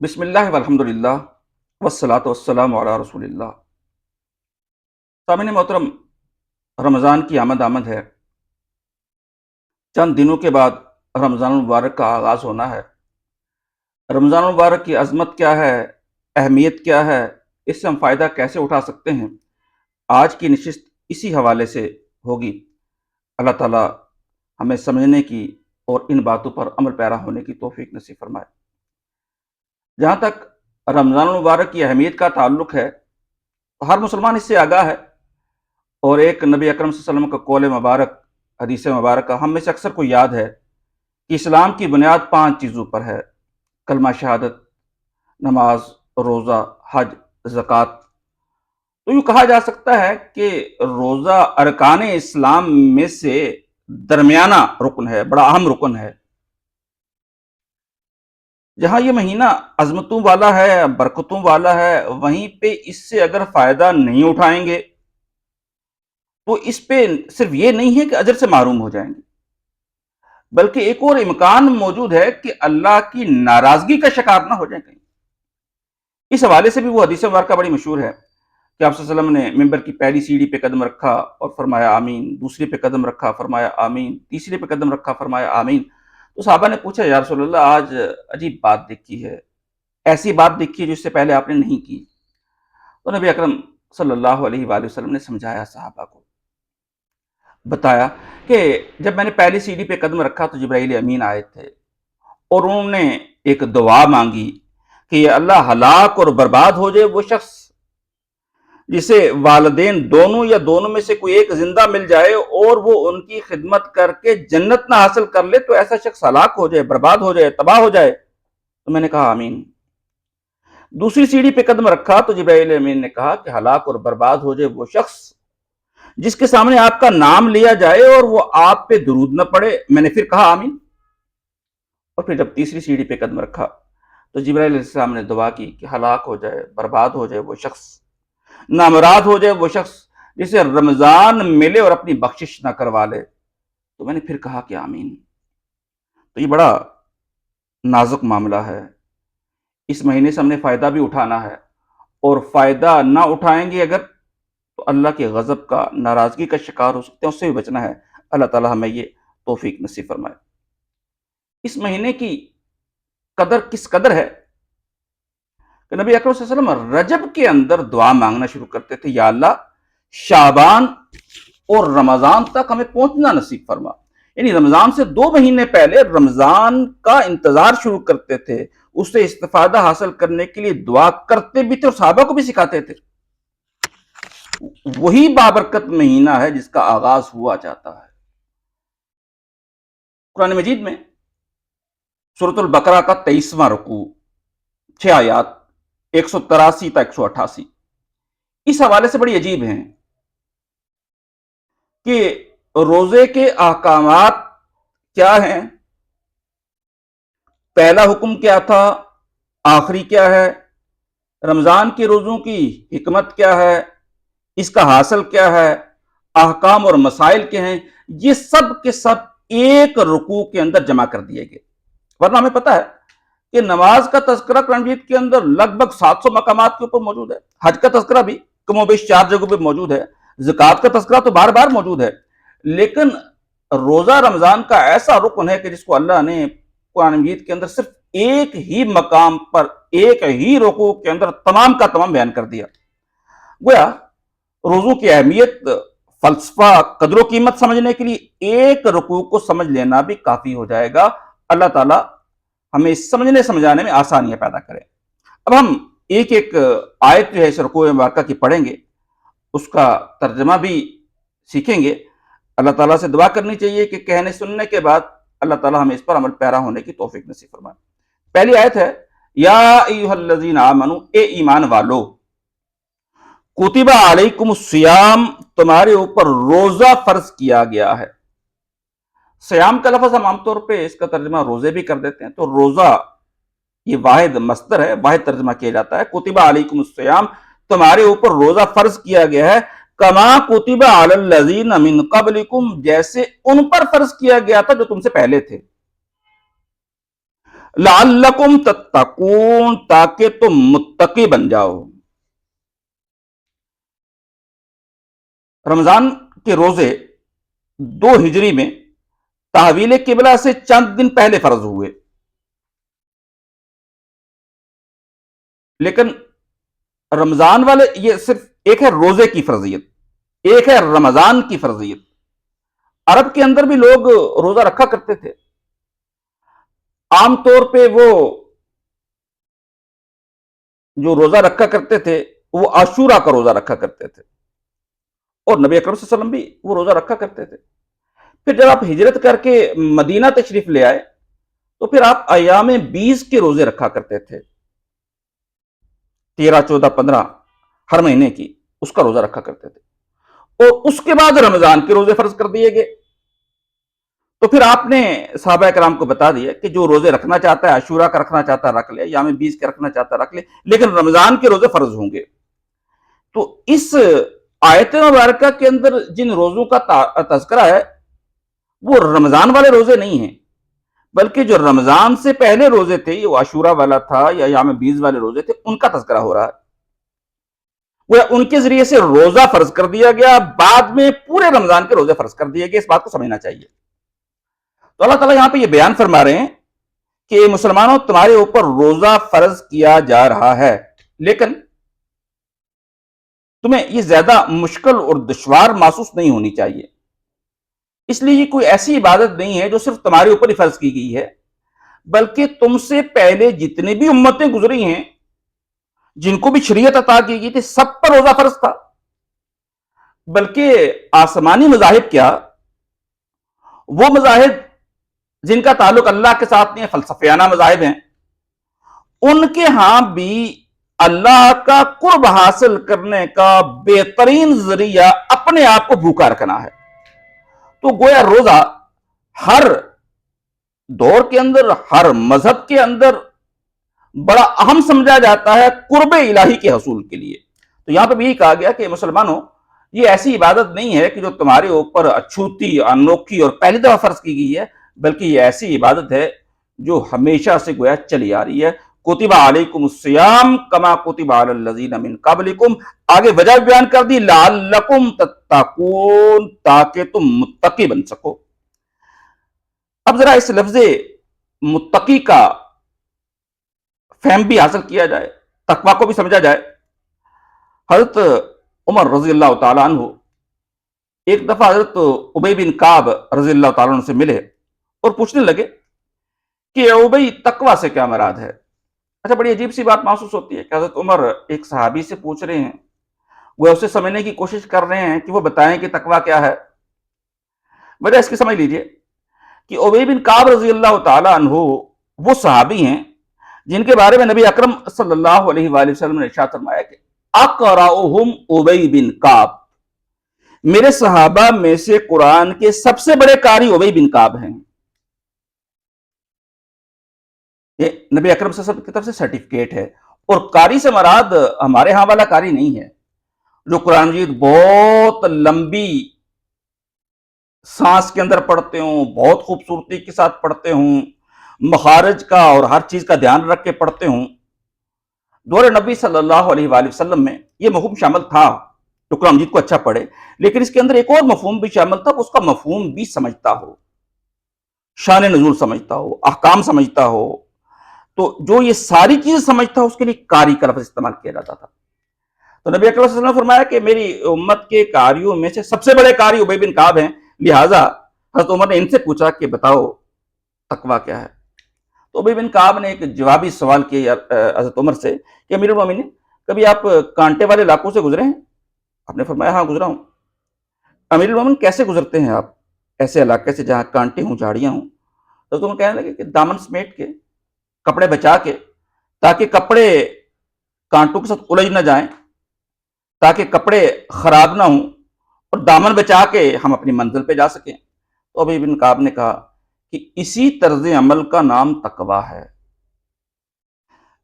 بسم اللہ والحمد للہ والصلاۃ والسلام علی رسول اللہ۔ سامعین محترم، رمضان کی آمد ہے۔ چند دنوں کے بعد رمضان المبارک کا آغاز ہونا ہے۔ رمضان المبارک کی عظمت کیا ہے، اہمیت کیا ہے، اس سے ہم فائدہ کیسے اٹھا سکتے ہیں، آج کی نشست اسی حوالے سے ہوگی۔ اللہ تعالیٰ ہمیں سمجھنے کی اور ان باتوں پر عمل پیرا ہونے کی توفیق نصیب فرمائے۔ جہاں تک رمضان المبارک کی اہمیت کا تعلق ہے، ہر مسلمان اس سے آگاہ ہے، اور ایک نبی اکرم صلی اللہ علیہ وسلم کا قول مبارک، حدیث مبارکہ ہم میں سے اکثر کو یاد ہے کہ اسلام کی بنیاد 5 چیزوں پر ہے: کلمہ شہادت، نماز، روزہ، حج، زکوٰۃ۔ تو یوں کہا جا سکتا ہے کہ روزہ ارکان اسلام میں سے درمیانہ رکن ہے، بڑا اہم رکن ہے۔ جہاں یہ مہینہ عظمتوں والا ہے، برکتوں والا ہے، وہیں پہ اس سے اگر فائدہ نہیں اٹھائیں گے تو اس پہ صرف یہ نہیں ہے کہ اجر سے محروم ہو جائیں گے، بلکہ ایک اور امکان موجود ہے کہ اللہ کی ناراضگی کا شکار نہ ہو جائیں کہیں۔ اس حوالے سے بھی وہ حدیث مبارکہ بڑی مشہور ہے کہ آپ صلی اللہ علیہ وسلم نے ممبر کی پہلی سیڑھی پہ قدم رکھا اور فرمایا آمین، دوسری پہ قدم رکھا فرمایا آمین، تیسری پہ قدم رکھا فرمایا آمین۔ تو صحابہ نے پوچھا یا رسول اللہ، آج عجیب بات دیکھی ہے، ایسی بات دیکھی ہے جو اس سے پہلے آپ نے نہیں کی۔ تو نبی اکرم صلی اللہ علیہ وآلہ وسلم نے سمجھایا، صحابہ کو بتایا کہ جب میں نے پہلی سیڑھی پہ قدم رکھا تو جبرائیل امین آئے تھے، اور انہوں نے ایک دعا مانگی کہ یہ اللہ، ہلاک اور برباد ہو جائے وہ شخص جسے والدین دونوں یا دونوں میں سے کوئی ایک زندہ مل جائے اور وہ ان کی خدمت کر کے جنت نہ حاصل کر لے، تو ایسا شخص ہلاک ہو جائے، برباد ہو جائے، تباہ ہو جائے۔ تو میں نے کہا آمین۔ دوسری سیڑھی پہ قدم رکھا تو جبرائیل امین نے کہا کہ ہلاک اور برباد ہو جائے وہ شخص جس کے سامنے آپ کا نام لیا جائے اور وہ آپ پہ درود نہ پڑے۔ میں نے پھر کہا آمین۔ اور پھر جب تیسری سیڑھی پہ قدم رکھا تو جبرائیل علیہ السلام نے دعا کی کہ ہلاک ہو جائے، برباد ہو جائے وہ شخص، نامراد ہو جائے وہ شخص جسے رمضان ملے اور اپنی بخشش نہ کروا لے۔ تو میں نے پھر کہا کہ آمین۔ تو یہ بڑا نازک معاملہ ہے، اس مہینے سے ہم نے فائدہ بھی اٹھانا ہے، اور فائدہ نہ اٹھائیں گے اگر تو اللہ کے غضب کا، ناراضگی کا شکار ہو سکتے ہیں، اس سے بھی بچنا ہے۔ اللہ تعالی ہمیں یہ توفیق نصیب فرمائے۔ اس مہینے کی قدر کس قدر ہے کہ نبی اکرم صلی اللہ علیہ وسلم رجب کے اندر دعا مانگنا شروع کرتے تھے، یا اللہ شعبان اور رمضان تک ہمیں پہنچنا نصیب فرما۔ یعنی رمضان سے 2 مہینے پہلے رمضان کا انتظار شروع کرتے تھے، اس سے استفادہ حاصل کرنے کے لیے دعا کرتے بھی تھے اور صحابہ کو بھی سکھاتے تھے۔ وہی بابرکت مہینہ ہے جس کا آغاز ہوا جاتا ہے قرآن مجید میں سورۃ البقرہ کا 23واں رکوع، 6 آیات 183 تا 188 اس حوالے سے بڑی عجیب ہیں کہ روزے کے احکامات کیا ہیں، پہلا حکم کیا تھا، آخری کیا ہے، رمضان کے روزوں کی حکمت کیا ہے، اس کا حاصل کیا ہے، احکام اور مسائل کیا ہیں، یہ سب کے سب ایک رکوع کے اندر جمع کر دیے گئے۔ ورنہ ہمیں پتہ ہے کہ نماز کا تذکرہ قرآن مجید کے اندر لگ بھگ 700 مقامات کے اوپر موجود ہے، حج کا تذکرہ بھی کم و بیش 4 جگہوں پہ موجود ہے، زکوٰۃ کا تذکرہ تو بار بار موجود ہے، لیکن روزہ رمضان کا ایسا رکن ہے کہ جس کو اللہ نے قرآن مجید کے اندر صرف ایک ہی مقام پر، ایک ہی رکوع کے اندر تمام کا تمام بیان کر دیا۔ گویا روزوں کی اہمیت، فلسفہ، قدر و قیمت سمجھنے کے لیے ایک رکوع کو سمجھ لینا بھی کافی ہو جائے گا۔ اللہ تعالیٰ ہمیں سمجھنے سمجھانے میں آسانیاں پیدا کرے۔ اب ہم ایک ایک آیت جو ہے اس رکوع مبارکہ کی پڑھیں گے، اس کا ترجمہ بھی سیکھیں گے۔ اللہ تعالیٰ سے دعا کرنی چاہیے کہ کہنے سننے کے بعد اللہ تعالیٰ ہمیں اس پر عمل پیرا ہونے کی توفیق نصیب فرمائے۔ پہلی آیت ہے، یا ایھا الذین آمنوا، اے ایمان والو، کتب علیکم الصیام، تمہارے اوپر روزہ فرض کیا گیا ہے۔ سیام کا لفظ ہم عام طور پہ اس کا ترجمہ روزے بھی کر دیتے ہیں، تو روزہ یہ واحد مصدر ہے، واحد ترجمہ کیا جاتا ہے۔ کتب علیکم الصیام، تمہارے اوپر روزہ فرض کیا گیا ہے، کما کتب علی الذین من قبلکم، جیسے ان پر فرض کیا گیا تھا جو تم سے پہلے تھے۔ لعلکم تتقون، تاکہ تم متقی بن جاؤ۔ رمضان کے روزے 2 ہجری میں تحویل قبلہ سے چند دن پہلے فرض ہوئے، لیکن رمضان والے، یہ صرف ایک ہے روزے کی فرضیت، ایک ہے رمضان کی فرضیت۔ عرب کے اندر بھی لوگ روزہ رکھا کرتے تھے، عام طور پہ وہ جو روزہ رکھا کرتے تھے وہ عاشورہ کا روزہ رکھا کرتے تھے، اور نبی اکرم صلی اللہ علیہ وسلم بھی وہ روزہ رکھا کرتے تھے۔ پھر جب آپ ہجرت کر کے مدینہ تشریف لے آئے تو پھر آپ ایام 20 کے روزے رکھا کرتے تھے، 13 14 15 ہر مہینے کی، اس کا روزہ رکھا کرتے تھے، اور اس کے بعد رمضان کے روزے فرض کر دیے گئے۔ تو پھر آپ نے صحابہ کرام کو بتا دیا کہ جو روزے رکھنا چاہتا ہے، عاشورہ کا رکھنا چاہتا ہے رکھ لے، ایام 20 کا رکھنا چاہتا ہے رکھ لے، لیکن رمضان کے روزے فرض ہوں گے۔ تو اس آیت مبارکہ کے اندر جن روزوں کا تذکرہ ہے وہ رمضان والے روزے نہیں ہیں، بلکہ جو رمضان سے پہلے روزے تھے، یہ عاشورہ والا تھا یا ایام 20 والے روزے تھے، ان کا تذکرہ ہو رہا ہے۔ وہ ان کے ذریعے سے روزہ فرض کر دیا گیا، بعد میں پورے رمضان کے روزے فرض کر دیے گئے، اس بات کو سمجھنا چاہیے۔ تو اللہ تعالیٰ یہاں پہ یہ بیان فرما رہے ہیں کہ مسلمانوں، تمہارے اوپر روزہ فرض کیا جا رہا ہے، لیکن تمہیں یہ زیادہ مشکل اور دشوار محسوس نہیں ہونی چاہیے۔ اس لیے یہ کوئی ایسی عبادت نہیں ہے جو صرف تمہارے اوپر ہی فرض کی گئی ہے، بلکہ تم سے پہلے جتنی بھی امتیں گزری ہیں، جن کو بھی شریعت عطا کی گئی تھی، سب پر روزہ فرض تھا۔ بلکہ آسمانی مذاہب کیا، وہ مذاہب جن کا تعلق اللہ کے ساتھ نہیں ہے، فلسفیانہ مذاہب ہیں، ان کے ہاں بھی اللہ کا قرب حاصل کرنے کا بہترین ذریعہ اپنے آپ کو بھوکا رکھنا ہے۔ تو گویا روزہ ہر دور کے اندر، ہر مذہب کے اندر بڑا اہم سمجھا جاتا ہے قرب الہی کے حصول کے لیے۔ تو یہاں پہ بھی یہی کہا گیا کہ مسلمانوں، یہ ایسی عبادت نہیں ہے کہ جو تمہارے اوپر اچھوتی، انوکھی اور پہلی دفعہ فرض کی گئی ہے، بلکہ یہ ایسی عبادت ہے جو ہمیشہ سے گویا چلی آ رہی ہے۔ کتب علیکم الصیام کما کتب علی الذین من قبلکم، آگے وجہ بیان کر دی، لعلکم تتقون، تاکہ تم متقی بن سکو۔ اب ذرا اس لفظ متقی کا فہم بھی حاصل کیا جائے، تقوی کو بھی سمجھا جائے۔ حضرت عمر رضی اللہ تعالیٰ عنہ ایک دفعہ حضرت ابی بن کعب رضی اللہ تعالیٰ عنہ سے ملے اور پوچھنے لگے کہ ابی، تقوی سے کیا مراد ہے؟ اچھا، بڑی عجیب سی بات محسوس ہوتی ہے کہ حضرت عمر ایک صحابی سے پوچھ رہے ہیں، وہ اسے سمجھنے کی کوشش کر رہے ہیں کہ وہ بتائیں کہ تقوی کیا ہے۔ وجہ اس کی سمجھ لیجئے کہ ابی بن کعب رضی اللہ تعالیٰ عنہ وہ صحابی ہیں جن کے بارے میں نبی اکرم صلی اللہ علیہ وآلہ وسلم نے ارشاد فرمایا کہ اقرأہم ابی بن کعب، میرے صحابہ میں سے قرآن کے سب سے بڑے قاری ابی بن کعب ہیں۔ یہ نبی اکرم صلی اللہ علیہ وسلم کی طرف سے سرٹیفکیٹ ہے، اور قاری سے مراد ہمارے ہاں والا قاری نہیں ہے جو قرآن مجید بہت لمبی سانس کے اندر پڑھتے ہوں، بہت خوبصورتی کے ساتھ پڑھتے ہوں، مخارج کا اور ہر چیز کا دھیان رکھ کے پڑھتے ہوں۔ دور نبی صلی اللہ علیہ وآلہ وسلم میں یہ مفہوم شامل تھا تو قرآن مجید کو اچھا پڑھے، لیکن اس کے اندر ایک اور مفہوم بھی شامل تھا، اس کا مفہوم بھی سمجھتا ہو، شان نزول سمجھتا ہو، احکام سمجھتا ہو۔ تو جو یہ ساری چیز سمجھتا ہو، اس کے لیے قاری کا لفظ استعمال کیا جاتا تھا۔ تو نبی اکرم صلی اللہ علیہ وسلم نے فرمایا کہ میری امت کے قاریوں میں سے سب سے بڑے قاری ابی بن کعب ہیں، لہٰذا حضرت عمر نے ان سے پوچھا کہ بتاؤ تقوی کیا ہے۔ تو ابی بن کعب نے ایک جوابی سوال کیا حضرت عمر سے کہ امیر المومنین، کبھی آپ کانٹے والے علاقوں سے گزرے ہیں؟ آپ نے فرمایا ہاں گزرا ہوں۔ امیر المومنین، کیسے گزرتے ہیں آپ ایسے علاقے سے جہاں کانٹے ہوں، جھاڑیاں ہوں؟ حضرت عمر کہنے لگے کہ دامن سمیٹ کے، کپڑے بچا کے، تاکہ کپڑے کانٹوں کے ساتھ الجھ نہ جائیں، تاکہ کپڑے خراب نہ ہوں، اور دامن بچا کے ہم اپنی منزل پہ جا سکیں۔ تو ابی بن کعب نے کہا کہ اسی طرز عمل کا نام تقوی ہے۔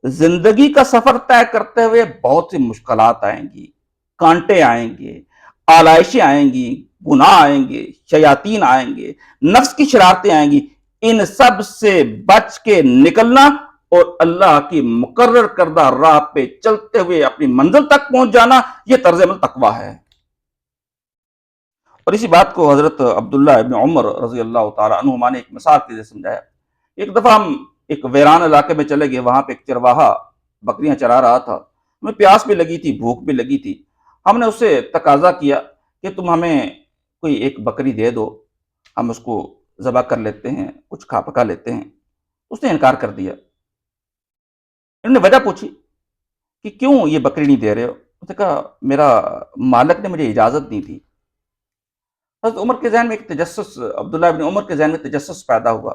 زندگی کا سفر طے کرتے ہوئے بہت سی مشکلات آئیں گی، کانٹے آئیں گے، آلائشیں آئیں گی، گناہ آئیں گے، شیاطین آئیں گے، نفس کی شرارتیں آئیں گی، ان سب سے بچ کے نکلنا اور اللہ کی مقرر کردہ راہ پہ چلتے ہوئے اپنی منزل تک پہنچ جانا، یہ طرز عمل تقویٰ ہے۔ اور اسی بات کو حضرت عبداللہ ابن عمر رضی اللہ تعالیٰ عنہما نے ایک مثال کے ذریعے سمجھایا۔ ایک دفعہ ہم ایک ویران علاقے میں چلے گئے، وہاں پہ ایک چرواہا بکریاں چرا رہا تھا، ہمیں پیاس بھی لگی تھی، بھوک بھی لگی تھی۔ ہم نے اس سے تقاضا کیا کہ تم ہمیں کوئی ایک بکری دے دو، ہم اس کو ذبح کر لیتے ہیں، کچھ کھا پکا لیتے ہیں۔ اس نے انکار کر دیا۔ انہوں نے وجہ پوچھی کہ کیوں یہ بکری نہیں دے رہے ہو؟ اس نے کہا میرا مالک نے مجھے اجازت دی تھی۔ حضرت عمر کے ذہن میں ایک تجسس، عبداللہ ابن عمر کے ذہن میں تجسس پیدا ہوا۔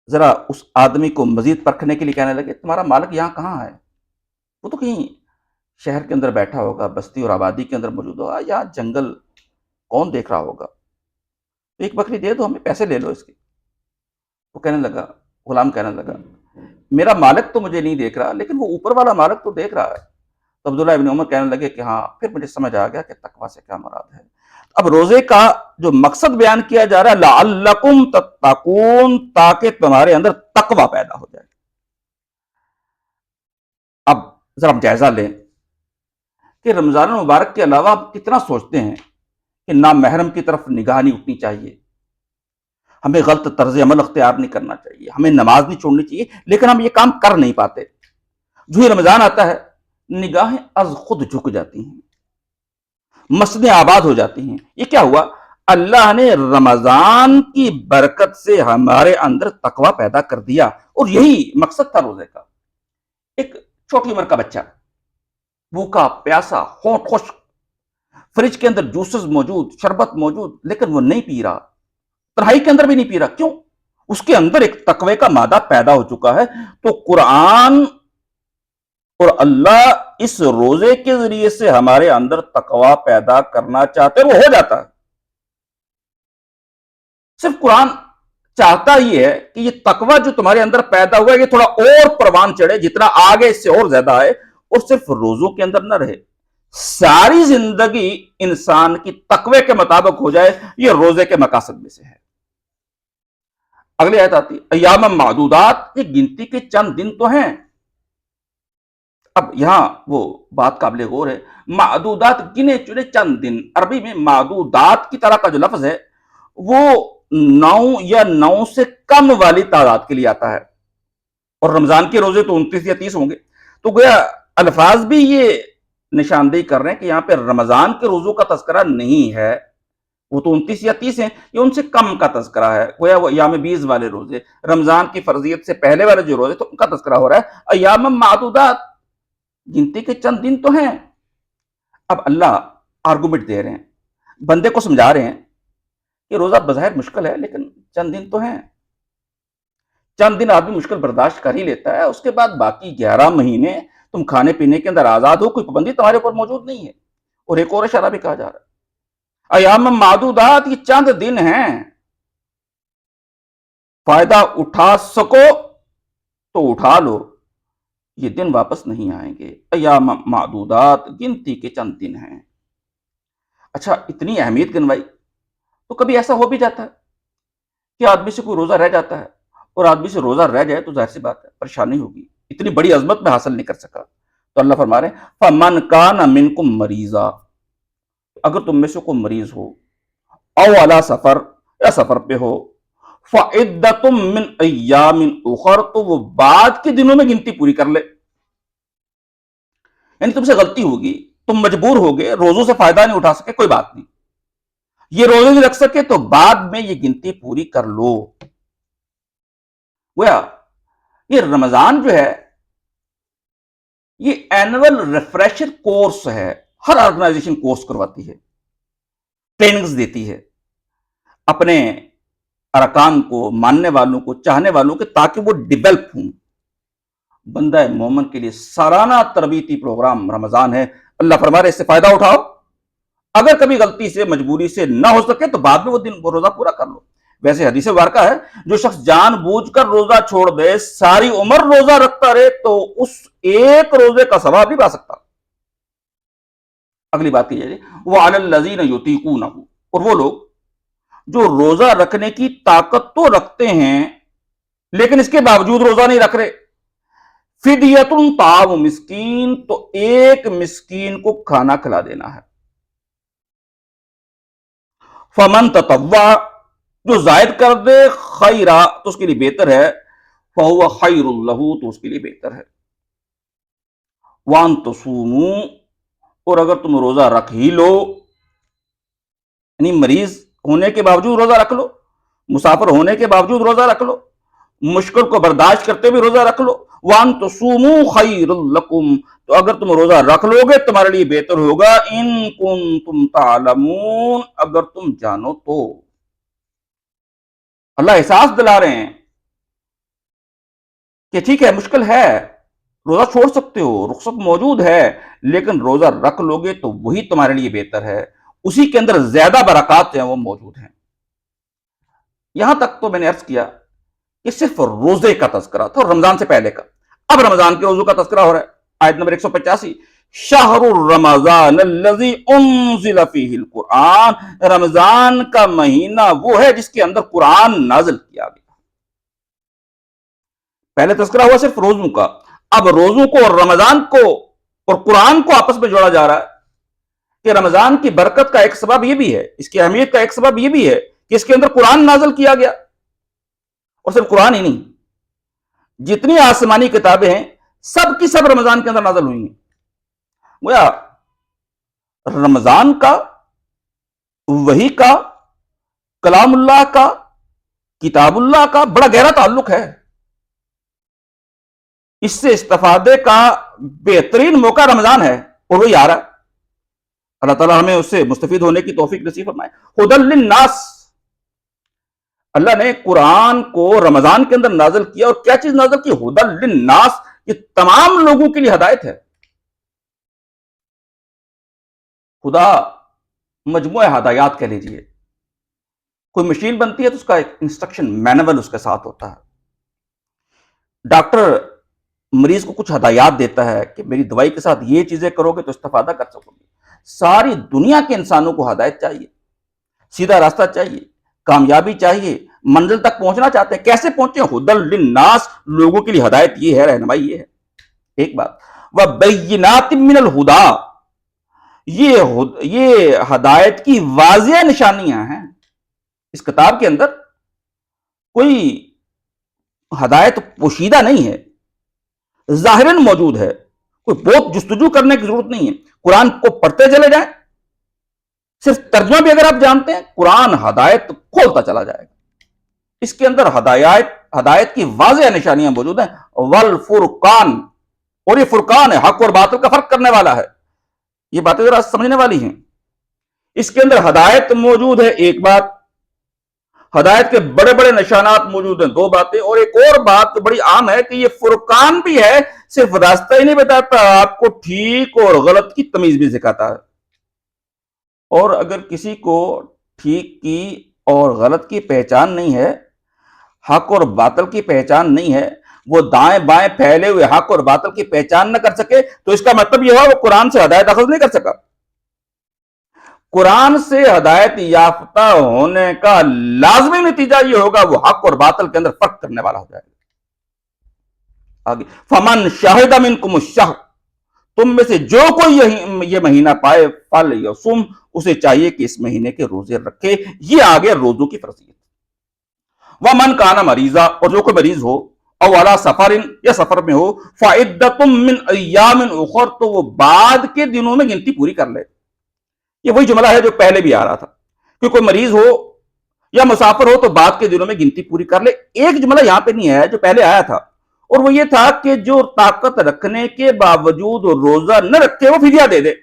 ذرا اس آدمی کو مزید پرکھنے کے لیے کہنے لگے تمہارا مالک یہاں کہاں ہے؟ وہ تو کہیں شہر کے اندر بیٹھا ہوگا، بستی اور آبادی کے اندر موجود ہوگا، یا جنگل کون دیکھ رہا ہوگا؟ ایک بکری دے دو ہمیں، پیسے لے لو اس کے۔ وہ کہنے لگا، غلام کہنے لگا میرا مالک تو مجھے نہیں دیکھ رہا، لیکن وہ اوپر والا مالک تو دیکھ رہا ہے۔ تو عبداللہ ابن عمر کہنے لگے کہ ہاں، پھر مجھے سمجھ آ گیا کہ تقویٰ سے کیا مراد ہے۔ اب روزے کا جو مقصد بیان کیا جا رہا ہے لعلکم تتقون، تاکہ تمہارے اندر تقویٰ پیدا ہو جائے۔ اب ذرا ہم جائزہ لیں کہ رمضان المبارک کے علاوہ آپ کتنا سوچتے ہیں کہ نامحرم کی طرف نگاہ نہیں اٹھنی چاہیے، ہمیں غلط طرز عمل اختیار نہیں کرنا چاہیے، ہمیں نماز نہیں چھوڑنی چاہیے، لیکن ہم یہ کام کر نہیں پاتے۔ جو ہی رمضان آتا ہے نگاہیں از خود جھک جاتی ہیں، مسجدیں آباد ہو جاتی ہیں۔ یہ کیا ہوا؟ اللہ نے رمضان کی برکت سے ہمارے اندر تقویٰ پیدا کر دیا، اور یہی مقصد تھا روزے کا۔ ایک چھوٹی عمر کا بچہ، بھوکا پیاسا، ہونٹ خشک، فریج کے اندر جوسز موجود، شربت موجود، لیکن وہ نہیں پی رہا، تنہائی کے اندر بھی نہیں پی رہا۔ کیوں؟ اس کے اندر ایک تقوی کا مادہ پیدا ہو چکا ہے۔ تو قرآن اور اللہ اس روزے کے ذریعے سے ہمارے اندر تقوی پیدا کرنا چاہتے ہیں، وہ ہو جاتا ہے۔ صرف قرآن چاہتا یہ ہے کہ یہ تقوی جو تمہارے اندر پیدا ہوا ہے یہ تھوڑا اور پروان چڑھے، جتنا آگے اس سے اور زیادہ ہے، اور صرف روزوں کے اندر نہ رہے، ساری زندگی انسان کی تقوی کے مطابق ہو جائے۔ یہ روزے کے مقاصد میں سے ہے۔ اگلی آیت آتی ایام معدودات، یہ گنتی کے چند دن تو ہیں۔ اب یہاں وہ بات قابل غور ہے، معدودات گنے چنے چند دن۔ عربی میں معدودات کی طرح کا جو لفظ ہے وہ 9 یا 9 سے کم والی تعداد کے لیے آتا ہے، اور رمضان کے روزے تو 29 یا 30 ہوں گے۔ تو گویا الفاظ بھی یہ نشاندہی کر رہے ہیں کہ یہاں پہ رمضان کے روزوں کا تذکرہ نہیں ہے، وہ تو 29 یا 30 ہیں، یہ ان سے کم کا تذکرہ ہے۔ گویا وہ ایام 20 والے روزے، رمضان کی فرضیت سے پہلے والے جو روزے تو ان کا تذکرہ ہو رہا ہے۔ ایام معدودات، گنتی کے چند دن تو ہیں۔ اب اللہ آرگومنٹ دے رہے ہیں، بندے کو سمجھا رہے ہیں کہ روزہ بظاہر مشکل ہے، لیکن چند دن تو ہیں۔ چند دن آدمی مشکل برداشت کر ہی لیتا ہے، اس کے بعد باقی 11 مہینے تم کھانے پینے کے اندر آزاد ہو، کوئی پابندی تمہارے اوپر موجود نہیں ہے۔ اور ایک اور اشارہ بھی کہا جا رہا ہے، ایام معدودات، یہ چند دن ہیں، فائدہ اٹھا سکو تو اٹھا لو، یہ دن واپس نہیں آئیں گے۔ ایام معدودات، گنتی کے چند دن ہیں۔ اچھا، اتنی اہمیت گنوائی، تو کبھی ایسا ہو بھی جاتا ہے کہ آدمی سے کوئی روزہ رہ جاتا ہے، اور آدمی سے روزہ رہ جائے تو ظاہر سی بات ہے پریشانی ہوگی، اتنی بڑی عظمت میں حاصل نہیں کر سکا۔ تو اللہ فرما رہے ہیں فَمَنْ كَانَ مِنْكُمْ مَرِيضًا، اگر تم میں سے کوئی مریض ہو، او علی سفر، یا سفر پہ ہو، فَعِدَّةٌ مِّنْ أَيَّامٍ أُخَرَ، تو وہ بعد کے دنوں میں گنتی پوری کر لے۔ یعنی تم سے غلطی ہوگی، تم مجبور ہوگے، روزوں سے فائدہ نہیں اٹھا سکے، کوئی بات نہیں، یہ روزے نہیں رکھ سکے تو بعد میں یہ گنتی پوری کر لو۔ گویا یہ رمضان جو ہے یہ اینول ریفریشر کورس ہے، ہر آرگنائزیشن کورس کرواتی ہے، ٹریننگز دیتی ہے اپنے ارکان کو، ماننے والوں کو، چاہنے والوں کے، تاکہ وہ ڈیولپ ہوں۔ بندہ مومن کے لیے سالانہ تربیتی پروگرام رمضان ہے۔ اللہ فرما رہے اس سے فائدہ اٹھاؤ، اگر کبھی غلطی سے، مجبوری سے نہ ہو سکے تو بعد میں وہ روزہ پورا کر لو۔ ویسے حدیث مبارکہ ہے جو شخص جان بوجھ کر روزہ چھوڑ دے، ساری عمر روزہ رکھتا رہے تو اس ایک روزے کا ثواب نہیں پا سکتا۔ اگلی بات کی جائے وَعَلَى الَّذِينَ يُطِيقُونَهُ، اور وہ لوگ جو روزہ رکھنے کی طاقت تو رکھتے ہیں لیکن اس کے باوجود روزہ نہیں رکھ رہے. فدیۃ طعام مسکین، تو ایک مسکین کو کھانا کھلا دینا ہے. فمن تطوع، جو زائد کر دے خیرا تو اس کے لیے بہتر ہے. فہو خیر لہ، تو اس کے لیے بہتر ہے. وان تصوموا، اور اگر تم روزہ رکھ ہی لو، یعنی مریض ہونے کے باوجود روزہ رکھ لو، مسافر ہونے کے باوجود روزہ رکھ لو، مشکل کو برداشت کرتے ہوئے روزہ رکھ لو. وان تصوموا خیر لکم، تو اگر تم روزہ رکھ لو گے تمہارے لیے بہتر ہوگا. ان کنتم تعلمون، اگر تم جانو تو. اللہ احساس دلا رہے ہیں کہ ٹھیک ہے مشکل ہے، روزہ چھوڑ سکتے ہو، رخصت موجود ہے، لیکن روزہ رکھ لو گے تو وہی تمہارے لیے بہتر ہے، اسی کے اندر زیادہ برکات ہیں وہ موجود ہیں. یہاں تک تو میں نے عرض کیا کہ صرف روزے کا تذکرہ تھا، اور رمضان سے پہلے کا. اب رمضان کے روزوں کا تذکرہ ہو رہا ہے. آیت نمبر 185، شہر الرمضان الذی انزل فیہ القرآن، رمضان کا مہینہ وہ ہے جس کے اندر قرآن نازل کیا گیا. پہلے تذکرہ ہوا صرف روزوں کا، اب روزوں کو اور رمضان کو اور قرآن کو آپس میں جوڑا جا رہا ہے کہ رمضان کی برکت کا ایک سبب یہ بھی ہے، اس کی اہمیت کا ایک سبب یہ بھی ہے کہ اس کے اندر قرآن نازل کیا گیا. اور صرف قرآن ہی نہیں، جتنی آسمانی کتابیں ہیں سب کی سب رمضان کے اندر نازل ہوئی ہیں. گویا رمضان کا، وحی کا، کلام اللہ کا، کتاب اللہ کا بڑا گہرا تعلق ہے. اس سے استفادے کا بہترین موقع رمضان ہے، اور وہی آ رہا ہے. اللہ تعالیٰ ہمیں اس سے مستفید ہونے کی توفیق نصیب فرمائے. ہدی للناس، اللہ نے قرآن کو رمضان کے اندر نازل کیا، اور کیا چیز نازل کی؟ ہدی للناس، یہ تمام لوگوں کے لیے ہدایت ہے. خدا مجموعہ ہدایات کہہ لیجئے. کوئی مشین بنتی ہے تو اس کا ایک انسٹرکشن مینول اس کے ساتھ ہوتا ہے. ڈاکٹر مریض کو کچھ ہدایات دیتا ہے کہ میری دوائی کے ساتھ یہ چیزیں کرو گے تو استفادہ کر سکو گے. ساری دنیا کے انسانوں کو ہدایت چاہیے، سیدھا راستہ چاہیے، کامیابی چاہیے، منزل تک پہنچنا چاہتے ہیں. کیسے پہنچے؟ ہدی للناس، لوگوں کے لیے ہدایت یہ ہے، رہنمائی یہ ہے. ایک بات، وَبَيِّنَاتٍ مِّنَ الْهُدَىٰ، یہ ہدایت کی واضح نشانیاں ہیں. اس کتاب کے اندر کوئی ہدایت پوشیدہ نہیں ہے، ظاہراً موجود ہے. کوئی بہت جستجو کرنے کی ضرورت نہیں ہے. قرآن کو پڑھتے چلے جائیں، صرف ترجمہ بھی اگر آپ جانتے ہیں، قرآن ہدایت کھولتا چلا جائے گا. اس کے اندر ہدایت کی واضح نشانیاں موجود ہیں. والفرقان، اور یہ فرقان ہے، حق اور باطل کا فرق کرنے والا ہے. یہ باتیں ذرا سمجھنے والی ہیں. اس کے اندر ہدایت موجود ہے، ایک بات. ہدایت کے بڑے بڑے نشانات موجود ہیں، دو باتیں. اور ایک اور بات تو بڑی عام ہے کہ یہ فرقان بھی ہے، صرف راستہ ہی نہیں بتاتا، آپ کو ٹھیک اور غلط کی تمیز بھی سکھاتا ہے. اور اگر کسی کو ٹھیک کی اور غلط کی پہچان نہیں ہے، حق اور باطل کی پہچان نہیں ہے، وہ دائیں بائیں پھیلے ہوئے حق اور باطل کی پہچان نہ کر سکے، تو اس کا مطلب یہ ہوا وہ قرآن سے ہدایت اخذ نہیں کر سکا. قرآن سے ہدایت یافتہ ہونے کا لازمی نتیجہ یہ ہوگا وہ حق اور باطل کے اندر فرق کرنے والا ہو جائے گا. آگے، فمن شاہد منکم الشہر، تم میں سے جو کوئی یہ مہینہ پائے، فلیصم، اسے چاہیے کہ اس مہینے کے روزے رکھے. یہ آگے روزوں کی فرضیت. ومن کان مریضا، اور جو کوئی مریض ہو، او علی سفر، یا سفر میں ہو، فعدۃ من ایام اخر، تو وہ بعد کے دنوں میں گنتی پوری کر لے. یہ وہی جملہ ہے جو پہلے بھی آ رہا تھا کہ کوئی مریض ہو یا مسافر ہو تو بعد کے دنوں میں گنتی پوری کر لے. ایک جملہ یہاں پہ نہیں ہے جو پہلے آیا تھا، اور وہ یہ تھا کہ جو طاقت رکھنے کے باوجود روزہ نہ رکھے وہ فدیہ دے دے.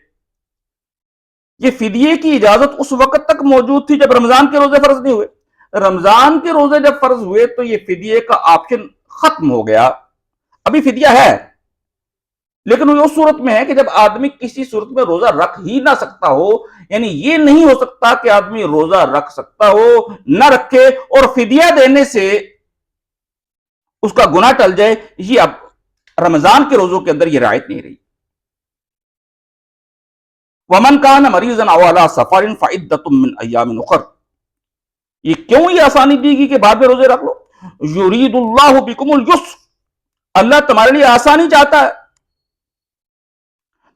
یہ فدیے کی اجازت اس وقت تک موجود تھی جب رمضان کے روزے فرض نہیں ہوئے. رمضان کے روزے جب فرض ہوئے تو یہ فدیے کا آپشن ختم ہو گیا. ابھی فدیہ ہے، لیکن وہ اس صورت میں ہے کہ جب آدمی کسی صورت میں روزہ رکھ ہی نہ سکتا ہو. یعنی یہ نہیں ہو سکتا کہ آدمی روزہ رکھ سکتا ہو، نہ رکھے اور فدیہ دینے سے اس کا گناہ ٹل جائے. یہ اب رمضان کے روزوں کے اندر یہ رعایت نہیں رہی. ومن کان مریضا او علی سفر فعدۃ من ایام اخر، یہ کیوں یہ آسانی دی گئی کہ بعد میں روزے رکھ لو؟ یرید اللہ بکم اليسر، اللہ تمہارے لیے آسانی چاہتا ہے۔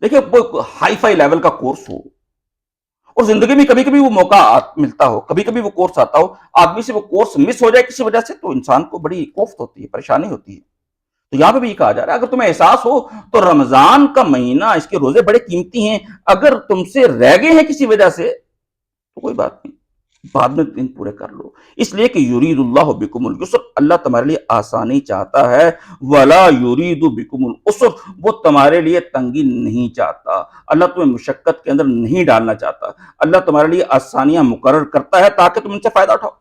دیکھیں وہ ہائی فائی لیول کا کورس ہو اور زندگی میں کبھی کبھی وہ موقع ملتا ہو، کبھی کبھی وہ کورس آتا ہو، آدمی سے وہ کورس مس ہو جائے کسی وجہ سے، تو انسان کو بڑی کوفت ہوتی ہے، پریشانی ہوتی ہے۔ تو یہاں پہ بھی یہ کہا جا رہا ہے اگر تمہیں احساس ہو تو رمضان کا مہینہ، اس کے روزے بڑے قیمتی ہیں، اگر تم سے رہ گئے ہیں کسی وجہ سے تو کوئی بات نہیں، بعد میں دن پورے کر لو، اس لیے کہ یرید اللہ بکم اليسر، اللہ تمہارے لیے آسانی چاہتا ہے، ولا یرید بکم العسر، وہ تمہارے لیے تنگی نہیں چاہتا، اللہ تمہیں مشقت کے اندر نہیں ڈالنا چاہتا، اللہ تمہارے لیے آسانیاں مقرر کرتا ہے تاکہ تم ان سے فائدہ اٹھاؤ۔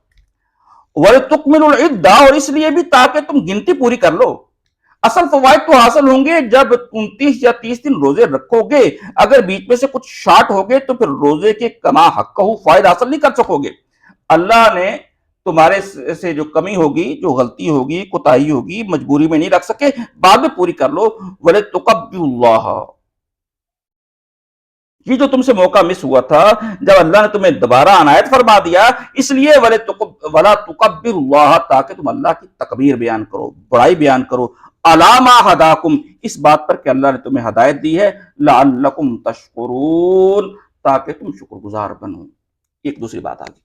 وَلِتُكْمِلُوا الْعِدَّةَ، اور اس لیے بھی تاکہ تم گنتی پوری کر لو۔ اصل فوائد تو حاصل ہوں گے جب 29 یا 30 دن روزے رکھو گے، اگر بیچ میں سے کچھ شارٹ ہو گئے تو پھر روزے کے کما حق فوائد حاصل نہیں کر سکو گے۔ اللہ نے تمہارے سے جو کمی ہوگی، جو غلطی ہوگی، کوتاہی ہوگی، مجبوری میں نہیں رکھ سکے، بعد میں پوری کر لو۔ وَلِتُكَبِّرُوا اللَّهَ، یہ جو تم سے موقع مس ہوا تھا، جب اللہ نے تمہیں دوبارہ عنایت فرما دیا، اس لیے وَلَا تُكَبِّرُوا اللَّهَ، تاکہ تم اللہ کی تکبیر بیان کرو، بڑائی بیان کرو، عَلَىٰ مَا هَدَاكُمْ، اس بات پر کہ اللہ نے تمہیں ہدایت دی ہے، لَعَلَّكُمْ تَشْكُرُونَ، تاکہ تم شکر گزار بنو۔ ایک دوسری بات آگئی،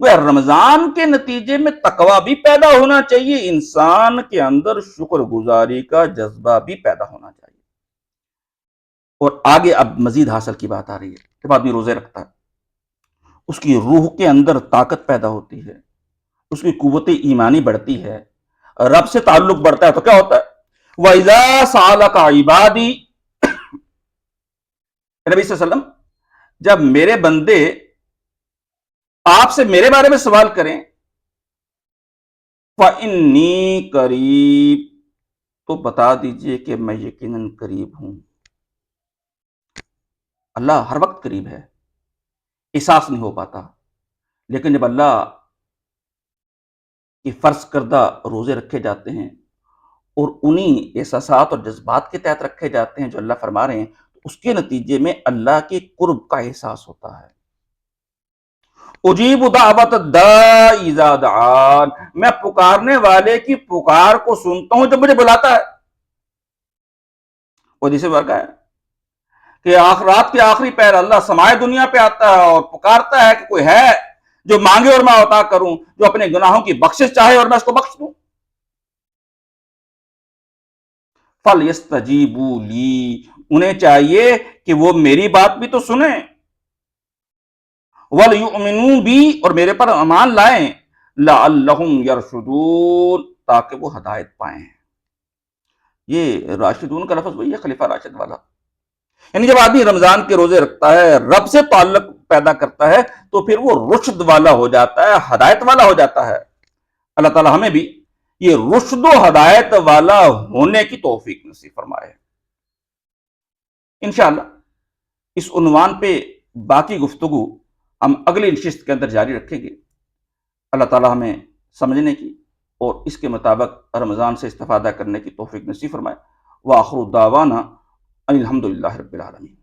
وہ رمضان کے نتیجے میں تقوی بھی پیدا ہونا چاہیے، انسان کے اندر شکر گزاری کا جذبہ بھی پیدا ہونا چاہیے۔ اور آگے اب مزید حاصل کی بات آ رہی ہے، جب آدمی روزے رکھتا ہے اس کی روح کے اندر طاقت پیدا ہوتی ہے، اس کی قوت ایمانی بڑھتی ہے، رب سے تعلق بڑھتا ہے، تو کیا ہوتا ہے؟ وَإِذَا سَأَلَكَ عِبَادِي، نبی صلی اللہ علیہ وسلم، جب میرے بندے آپ سے میرے بارے میں سوال کریں، فَإِنِّي قَرِيب، تو بتا دیجئے کہ میں یقیناً قریب ہوں۔ اللہ ہر وقت قریب ہے، احساس نہیں ہو پاتا، لیکن جب اللہ کی فرض کردہ روزے رکھے جاتے ہیں اور انہی احساسات اور جذبات کے تحت رکھے جاتے ہیں جو اللہ فرما رہے ہیں، تو اس کے نتیجے میں اللہ کے قرب کا احساس ہوتا ہے۔ اجیب دعوت الداعی اذا دعان، میں پکارنے والے کی پکار کو سنتا ہوں جب مجھے بلاتا ہے۔ اور جسے ورگا ہے کہ آخرات کے آخری پہر اللہ سمائے دنیا پہ آتا ہے اور پکارتا ہے کہ کوئی ہے جو مانگے اور میں عطا کروں، جو اپنے گناہوں کی بخشش چاہے اور میں اس کو بخش دوں۔ فَلْيَسْتَجِيبُوا لِي، انہیں چاہیے کہ وہ میری بات بھی تو سنیں، وَلْيُؤْمِنُوا بِي، اور میرے پر ایمان لائیں، لَعَلَّهُمْ يَرْشُدُونَ، تاکہ وہ ہدایت پائیں۔ یہ راشدون کا لفظ وہی ہے خلیفہ راشد والا، یعنی جب آدمی رمضان کے روزے رکھتا ہے، رب سے تعلق پیدا کرتا ہے، تو پھر وہ رشد والا ہو جاتا ہے، ہدایت والا ہو جاتا ہے۔ اللہ تعالی ہمیں بھی یہ رشد و ہدایت والا ہونے کی توفیق نصیب فرمائے۔ انشاءاللہ اس عنوان پہ باقی گفتگو ہم اگلی نشست کے اندر جاری رکھیں گے۔ اللہ تعالی ہمیں سمجھنے کی اور اس کے مطابق رمضان سے استفادہ کرنے کی توفیق نصیب فرمائے۔ وآخر دعوانا ان الحمد للہ رب العالمین۔